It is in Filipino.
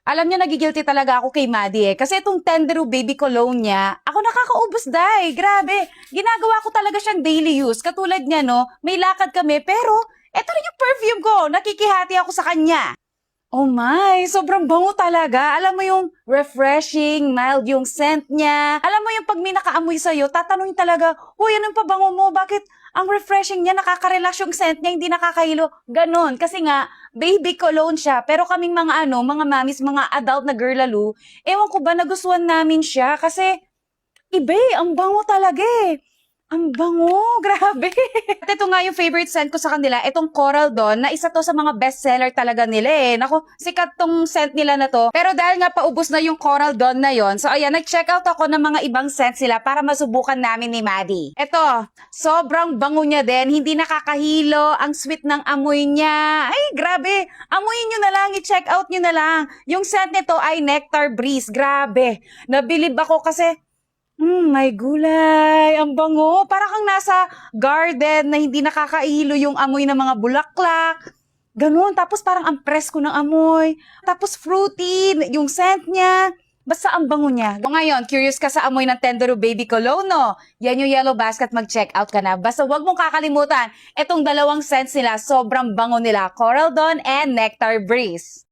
Alam niya, nagigilty talaga ako kay Maddie eh. Kasi itong Tenderu baby cologne niya, ako nakakaubos, day. Grabe. Ginagawa ko talaga siyang daily use. Katulad niya, no, may lakad kami, pero eto rin yung perfume ko. Nakikihati ako sa kanya. Oh my, sobrang bango talaga. Alam mo yung refreshing, mild yung scent niya. Alam mo yung pag may nakaamoy sa'yo, tatanungin talaga, "Uy, anong pabango mo? Bakit ang refreshing niya, nakaka-relax yung scent niya, hindi nakakahilo?" Ganon. Kasi nga, baby cologne siya. Pero kaming mga mga mamis, mga adult na girlaloo, ewan ko ba, nagustuhan namin siya. Kasi, iba ang bango talaga eh. Ang bango, grabe. At ito nga yung favorite scent ko sa kanila, itong Coral Dawn, na isa to sa mga bestseller talaga nila eh. Naku, sikat tong scent nila na to. Pero dahil nga paubos na yung Coral Dawn na yon, so ayan, nag-check out ako ng mga ibang scents sila para masubukan namin ni Maddie. Ito, sobrang bango niya din, hindi nakakahilo, ang sweet ng amoy niya. Ay, grabe. Amoyin nyo na lang, i-check out nyo na lang. Yung scent nito ay Nectar Breeze. Grabe. Nabilib ako kasi may gulay. Ang bango. Para kang nasa garden na hindi nakakaihilo yung amoy ng mga bulaklak. Ganun. Tapos parang ang presko ng amoy. Tapos fruity, yung scent niya. Basta ang bango niya. Ngayon, curious ka sa amoy ng Tenderu Baby Cologne, no? Yan yung Yellow Basket, mag-check out ka na. Basta wag mong kakalimutan, itong dalawang scents nila, sobrang bango nila. Coral Dawn and Nectar Breeze.